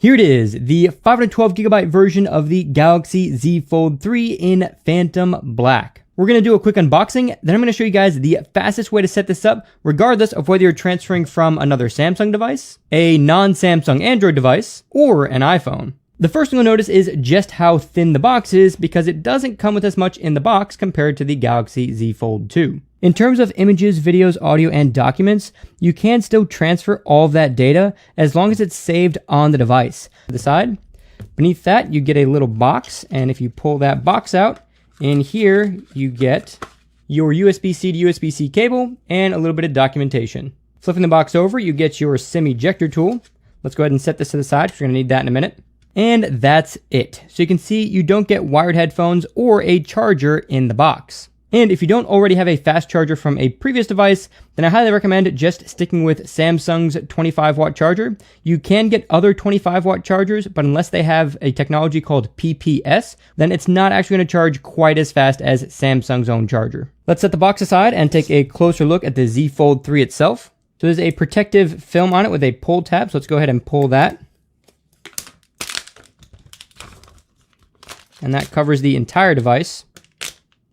Here it is, the 512GB version of the Galaxy Z Fold 3 in Phantom Black. We're going to do a quick unboxing, then I'm going to show you guys the fastest way to set this up, regardless of whether you're transferring from another Samsung device, a non-Samsung Android device, or an iPhone. The first thing you'll notice is just how thin the box is, because it doesn't come with as much in the box compared to the Galaxy Z Fold 2. In terms of images, videos, audio, and documents, you can still transfer all of that data as long as it's saved on the device. To the side, beneath that, you get a little box, and if you pull that box out, in here you get your USB-C to USB-C cable and a little bit of documentation. Flipping the box over, you get your SIM ejector tool. Let's go ahead and set this to the side because we're going to need that in a minute. And that's it. So you can see you don't get wired headphones or a charger in the box. And if you don't already have a fast charger from a previous device, then I highly recommend just sticking with Samsung's 25-watt charger. You can get other 25-watt chargers, but unless they have a technology called PPS, then it's not actually going to charge quite as fast as Samsung's own charger. Let's set the box aside and take a closer look at the Z Fold 3 itself. So there's a protective film on it with a pull tab, so let's go ahead and pull that. And that covers the entire device.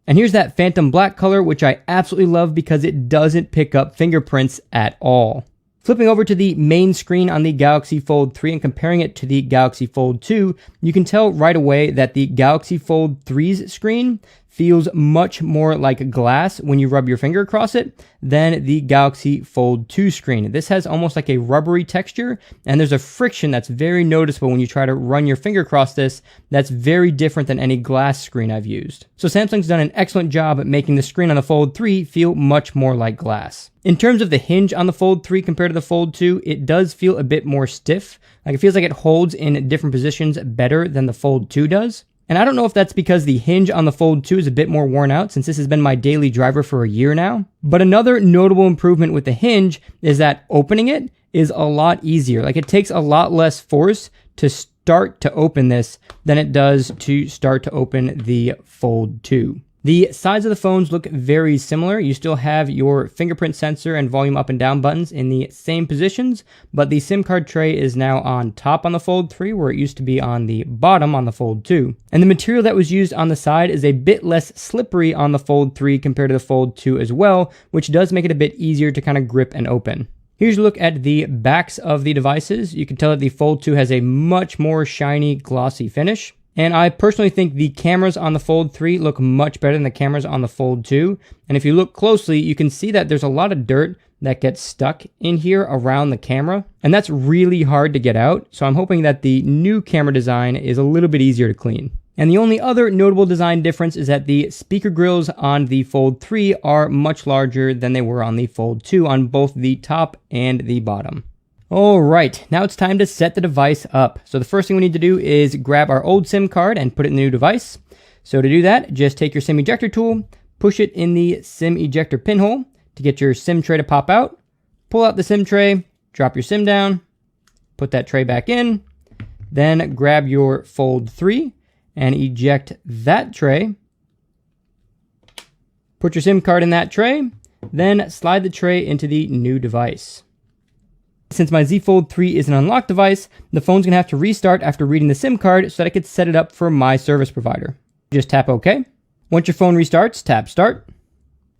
And here's that Phantom Black color, which I absolutely love because it doesn't pick up fingerprints at all. Flipping over to the main screen on the Galaxy Fold 3 and comparing it to the Galaxy Fold 2, you can tell right away that the Galaxy Fold 3's screen feels much more like glass when you rub your finger across it than the Galaxy Fold 2 screen. This has almost like a rubbery texture, and there's a friction that's very noticeable when you try to run your finger across this that's very different than any glass screen I've used. So Samsung's done an excellent job at making the screen on the Fold 3 feel much more like glass. In terms of the hinge on the Fold 3 compared to the Fold 2, it does feel a bit more stiff. Like, it feels like it holds in different positions better than the Fold 2 does. And I don't know if that's because the hinge on the Fold 2 is a bit more worn out, since this has been my daily driver for a year now. But another notable improvement with the hinge is that opening it is a lot easier. Like, it takes a lot less force to start to open this than it does to start to open the Fold 2. The sides of the phones look very similar. You still have your fingerprint sensor and volume up and down buttons in the same positions, but the SIM card tray is now on top on the Fold 3, where it used to be on the bottom on the Fold 2. And the material that was used on the side is a bit less slippery on the Fold 3 compared to the Fold 2 as well, which does make it a bit easier to kind of grip and open. Here's a look at the backs of the devices. You can tell that the Fold 2 has a much more shiny, glossy finish. And I personally think the cameras on the Fold 3 look much better than the cameras on the Fold 2. And if you look closely, you can see that there's a lot of dirt that gets stuck in here around the camera. And that's really hard to get out. So I'm hoping that the new camera design is a little bit easier to clean. And the only other notable design difference is that the speaker grills on the Fold 3 are much larger than they were on the Fold 2 on both the top and the bottom. All right, now it's time to set the device up. So the first thing we need to do is grab our old SIM card and put it in the new device. So to do that, just take your SIM ejector tool, push it in the SIM ejector pinhole to get your SIM tray to pop out. Pull out the SIM tray, drop your SIM down, put that tray back in, then grab your Fold 3 and eject that tray. Put your SIM card in that tray, then slide the tray into the new device. Since my Z Fold 3 is an unlocked device, the phone's going to have to restart after reading the SIM card so that I could set it up for my service provider. Just tap OK. Once your phone restarts, tap Start.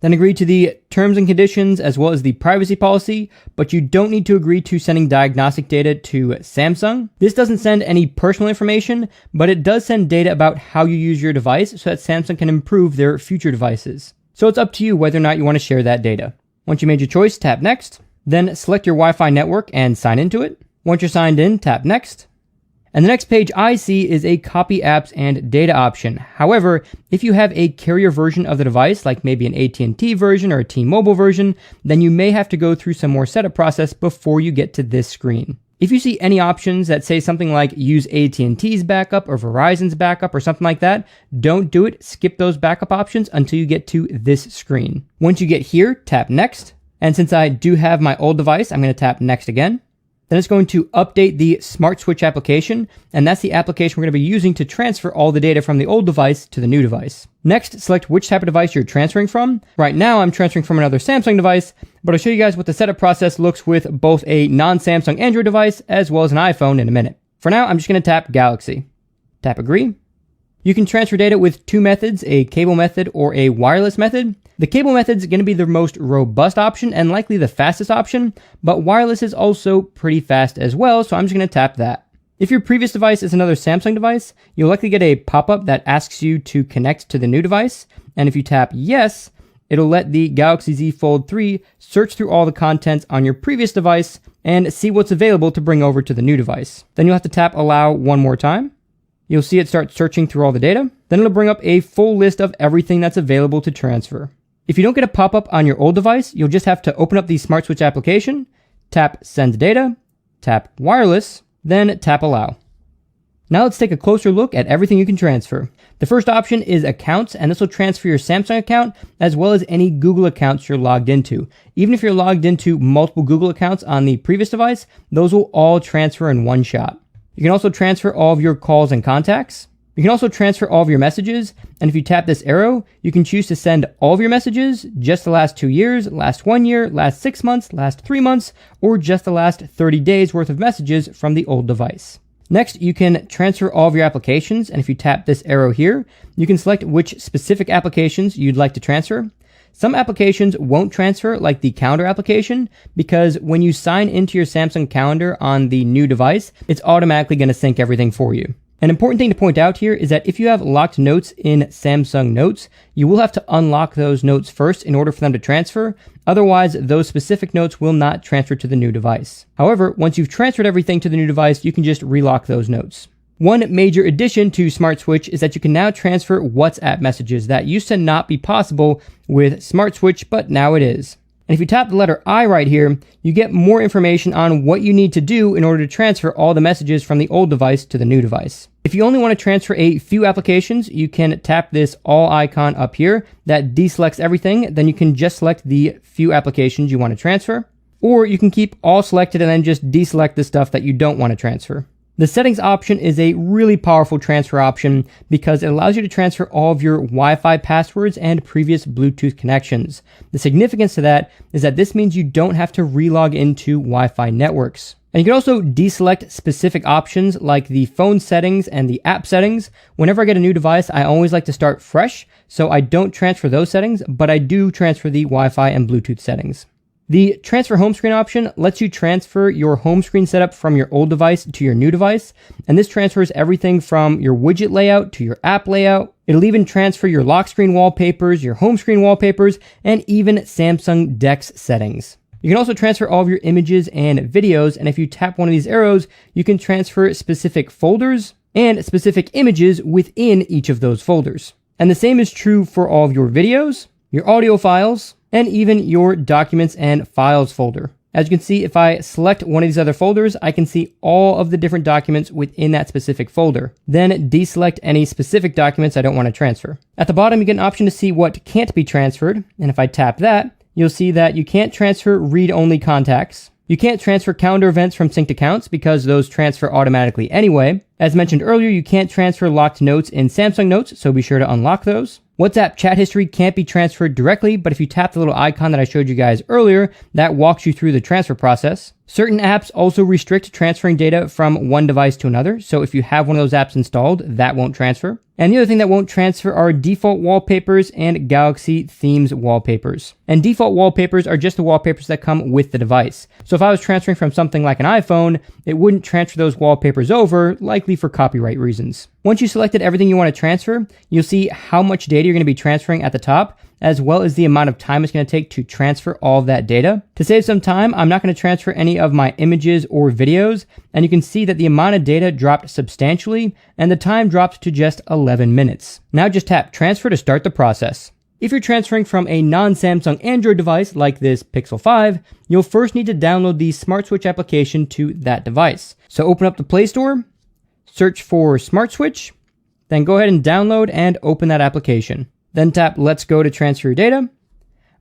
Then agree to the terms and conditions as well as the privacy policy, but you don't need to agree to sending diagnostic data to Samsung. This doesn't send any personal information, but it does send data about how you use your device so that Samsung can improve their future devices. So it's up to you whether or not you want to share that data. Once you made your choice, tap Next. Then select your Wi-Fi network and sign into it. Once you're signed in, tap Next. And the next page I see is a copy apps and data option. However, if you have a carrier version of the device, like maybe an AT&T version or a T-Mobile version, then you may have to go through some more setup process before you get to this screen. If you see any options that say something like use AT&T's backup or Verizon's backup or something like that, don't do it. Skip those backup options until you get to this screen. Once you get here, tap Next. And since I do have my old device, I'm going to tap Next again. Then it's going to update the Smart Switch application, and that's the application we're going to be using to transfer all the data from the old device to the new device. Next, select which type of device you're transferring from. Right now, I'm transferring from another Samsung device, but I'll show you guys what the setup process looks with both a non-Samsung Android device as well as an iPhone in a minute. For now, I'm just going to tap Galaxy. Tap Agree. You can transfer data with two methods, a cable method or a wireless method. The cable method is going to be the most robust option and likely the fastest option, but wireless is also pretty fast as well, so I'm just going to tap that. If your previous device is another Samsung device, you'll likely get a pop-up that asks you to connect to the new device, and if you tap yes, it'll let the Galaxy Z Fold 3 search through all the contents on your previous device and see what's available to bring over to the new device. Then you'll have to tap allow one more time. You'll see it start searching through all the data. Then it'll bring up a full list of everything that's available to transfer. If you don't get a pop-up on your old device, you'll just have to open up the SmartSwitch application, tap Send Data, tap Wireless, then tap Allow. Now let's take a closer look at everything you can transfer. The first option is Accounts, and this will transfer your Samsung account as well as any Google accounts you're logged into. Even if you're logged into multiple Google accounts on the previous device, those will all transfer in one shot. You can also transfer all of your calls and contacts. You can also transfer all of your messages, and if you tap this arrow, you can choose to send all of your messages, just the last 2 years, last 1 year, last 6 months, last 3 months, or just the last 30 days worth of messages from the old device. Next, you can transfer all of your applications, and if you tap this arrow here, you can select which specific applications you'd like to transfer. Some applications won't transfer, like the calendar application, because when you sign into your Samsung calendar on the new device, it's automatically going to sync everything for you. An important thing to point out here is that if you have locked notes in Samsung Notes, you will have to unlock those notes first in order for them to transfer. Otherwise, those specific notes will not transfer to the new device. However, once you've transferred everything to the new device, you can just relock those notes. One major addition to SmartSwitch is that you can now transfer WhatsApp messages. That used to not be possible with SmartSwitch, but now it is. And if you tap the letter I right here, you get more information on what you need to do in order to transfer all the messages from the old device to the new device. If you only want to transfer a few applications, you can tap this all icon up here that deselects everything. Then you can just select the few applications you want to transfer, or you can keep all selected and then just deselect the stuff that you don't want to transfer. The settings option is a really powerful transfer option because it allows you to transfer all of your Wi-Fi passwords and previous Bluetooth connections. The significance to that is that this means you don't have to relog into Wi-Fi networks. And you can also deselect specific options like the phone settings and the app settings. Whenever I get a new device, I always like to start fresh, so I don't transfer those settings, but I do transfer the Wi-Fi and Bluetooth settings. The transfer home screen option lets you transfer your home screen setup from your old device to your new device, and this transfers everything from your widget layout to your app layout. It'll even transfer your lock screen wallpapers, your home screen wallpapers, and even Samsung DeX settings. You can also transfer all of your images and videos, and if you tap one of these arrows, you can transfer specific folders and specific images within each of those folders. And the same is true for all of your videos, your audio files, and even your documents and files folder. As you can see, if I select one of these other folders, I can see all of the different documents within that specific folder. Then deselect any specific documents I don't want to transfer. At the bottom, you get an option to see what can't be transferred. And if I tap that, you'll see that you can't transfer read-only contacts. You can't transfer calendar events from synced accounts because those transfer automatically anyway. As mentioned earlier, you can't transfer locked notes in Samsung Notes, so be sure to unlock those. WhatsApp chat history can't be transferred directly, but if you tap the little icon that I showed you guys earlier, that walks you through the transfer process. Certain apps also restrict transferring data from one device to another, so if you have one of those apps installed, that won't transfer. And the other thing that won't transfer are default wallpapers and Galaxy Themes wallpapers. And default wallpapers are just the wallpapers that come with the device. So if I was transferring from something like an iPhone, it wouldn't transfer those wallpapers over, likely for copyright reasons. Once you selected everything you want to transfer, you'll see how much data you're going to be transferring at the top, as well as the amount of time it's going to take to transfer all of that data. To save some time, I'm not going to transfer any of my images or videos, and you can see that the amount of data dropped substantially, and the time dropped to just 11 minutes. Now just tap Transfer to start the process. If you're transferring from a non-Samsung Android device like this Pixel 5, you'll first need to download the SmartSwitch application to that device. So open up the Play Store, search for SmartSwitch, then go ahead and download and open that application. Then tap Let's Go to transfer your data.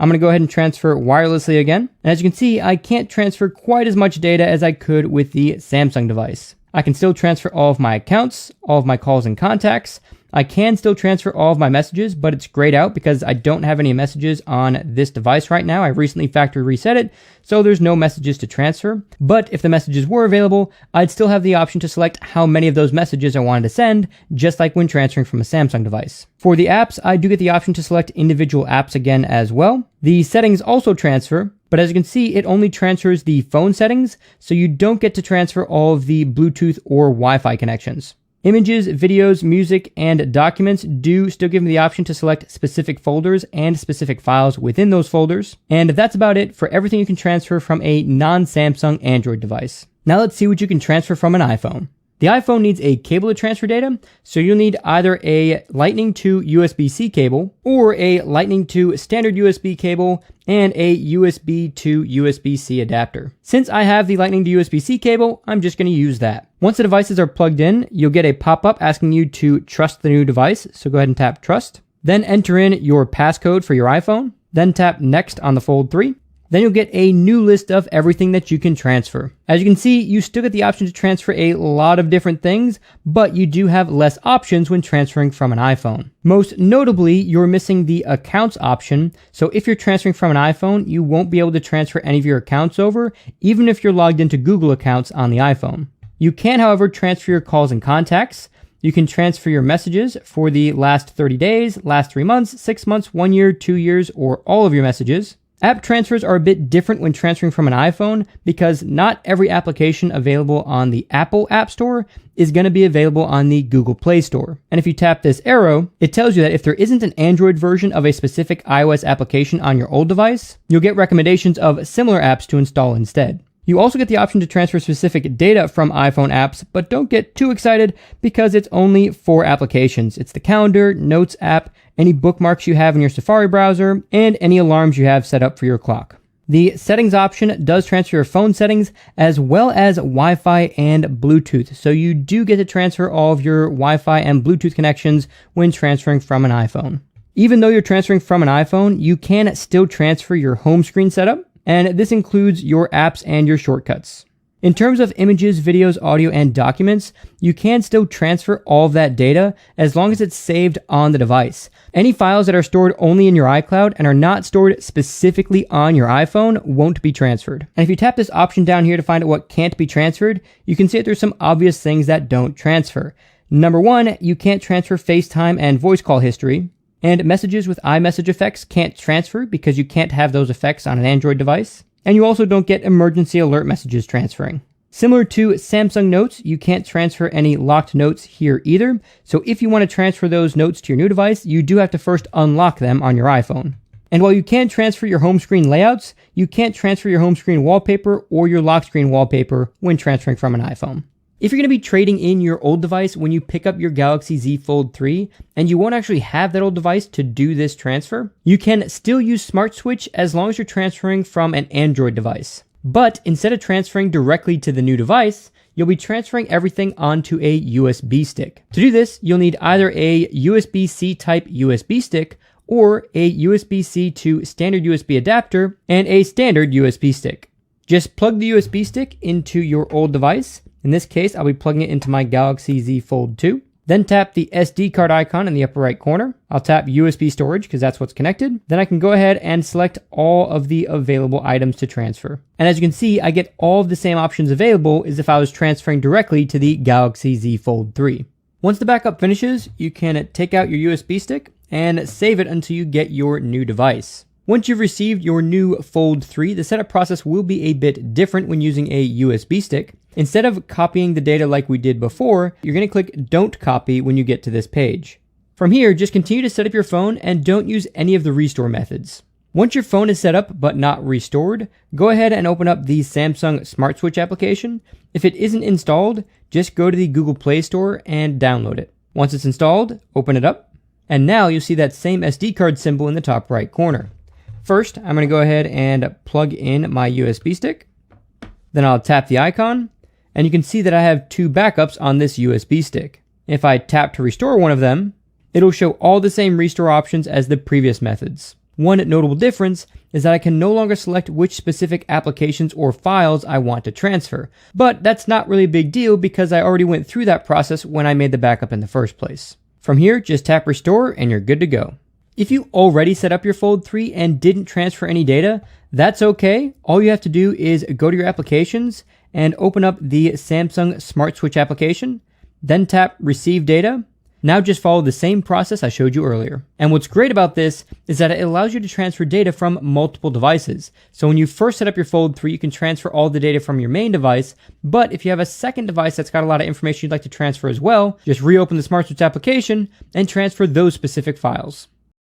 I'm going to go ahead and transfer wirelessly again. And as you can see, I can't transfer quite as much data as I could with the Samsung device. I can still transfer all of my accounts, all of my calls and contacts. I can still transfer all of my messages, but it's grayed out because I don't have any messages on this device right now. I recently factory reset it, so there's no messages to transfer. But if the messages were available, I'd still have the option to select how many of those messages I wanted to send, just like when transferring from a Samsung device. For the apps, I do get the option to select individual apps again as well. The settings also transfer, but as you can see, it only transfers the phone settings, so you don't get to transfer all of the Bluetooth or Wi-Fi connections. Images, videos, music, and documents do still give me the option to select specific folders and specific files within those folders. And that's about it for everything you can transfer from a non-Samsung Android device. Now let's see what you can transfer from an iPhone. The iPhone needs a cable to transfer data, so you'll need either a Lightning to USB-C cable or a Lightning to standard USB cable and a USB to USB-C adapter. Since I have the Lightning to USB-C cable, I'm just going to use that. Once the devices are plugged in, you'll get a pop-up asking you to trust the new device, so go ahead and tap Trust. Then enter in your passcode for your iPhone, then tap Next on the Fold 3. Then you'll get a new list of everything that you can transfer. As you can see, you still get the option to transfer a lot of different things, but you do have less options when transferring from an iPhone. Most notably, you're missing the accounts option, so if you're transferring from an iPhone, you won't be able to transfer any of your accounts over, even if you're logged into Google accounts on the iPhone. You can, however, transfer your calls and contacts. You can transfer your messages for the last 30 days, last 3 months, 6 months, 1 year, 2 years, or all of your messages. App transfers are a bit different when transferring from an iPhone because not every application available on the Apple App Store is going to be available on the Google Play Store. And if you tap this arrow, it tells you that if there isn't an Android version of a specific iOS application on your old device, you'll get recommendations of similar apps to install instead. You also get the option to transfer specific data from iPhone apps, but don't get too excited because it's only 4 applications. It's the Calendar, Notes app, any bookmarks you have in your Safari browser, and any alarms you have set up for your clock. The settings option does transfer your phone settings as well as Wi-Fi and Bluetooth, so you do get to transfer all of your Wi-Fi and Bluetooth connections when transferring from an iPhone. Even though you're transferring from an iPhone, you can still transfer your home screen setup, and this includes your apps and your shortcuts. In terms of images, videos, audio, and documents, you can still transfer all of that data as long as it's saved on the device. Any files that are stored only in your iCloud and are not stored specifically on your iPhone won't be transferred. And if you tap this option down here to find out what can't be transferred, you can see that there's some obvious things that don't transfer. Number 1, you can't transfer FaceTime and voice call history. And messages with iMessage effects can't transfer because you can't have those effects on an Android device. And you also don't get emergency alert messages transferring. Similar to Samsung Notes, you can't transfer any locked notes here either. So if you want to transfer those notes to your new device, you do have to first unlock them on your iPhone. And while you can transfer your home screen layouts, you can't transfer your home screen wallpaper or your lock screen wallpaper when transferring from an iPhone. If you're going to be trading in your old device when you pick up your Galaxy Z Fold 3 and you won't actually have that old device to do this transfer, you can still use Smart Switch as long as you're transferring from an Android device. But instead of transferring directly to the new device, you'll be transferring everything onto a USB stick. To do this, you'll need either a USB-C type USB stick or a USB-C to standard USB adapter and a standard USB stick. Just plug the USB stick into your old device. In this case, I'll be plugging it into my Galaxy Z Fold 2. Then tap the SD card icon in the upper right corner. I'll tap USB storage because that's what's connected. Then I can go ahead and select all of the available items to transfer. And as you can see, I get all of the same options available as if I was transferring directly to the Galaxy Z Fold 3. Once the backup finishes, you can take out your USB stick and save it until you get your new device. Once you've received your new Fold 3, the setup process will be a bit different when using a USB stick. Instead of copying the data like we did before, you're going to click Don't Copy when you get to this page. From here, just continue to set up your phone and don't use any of the restore methods. Once your phone is set up but not restored, go ahead and open up the Samsung Smart Switch application. If it isn't installed, just go to the Google Play Store and download it. Once it's installed, open it up. And now you'll see that same SD card symbol in the top right corner. First, I'm going to go ahead and plug in my USB stick. Then I'll tap the icon, and you can see that I have 2 backups on this USB stick. If I tap to restore one of them, it'll show all the same restore options as the previous methods. One notable difference is that I can no longer select which specific applications or files I want to transfer, but that's not really a big deal because I already went through that process when I made the backup in the first place. From here, just tap Restore and you're good to go. If you already set up your Fold 3 and didn't transfer any data, that's okay. All you have to do is go to your applications and open up the Samsung Smart Switch application, then tap Receive Data. Now just follow the same process I showed you earlier. And what's great about this is that it allows you to transfer data from multiple devices. So when you first set up your Fold 3, you can transfer all the data from your main device, but if you have a second device that's got a lot of information you'd like to transfer as well, just reopen the Smart Switch application and transfer those specific files.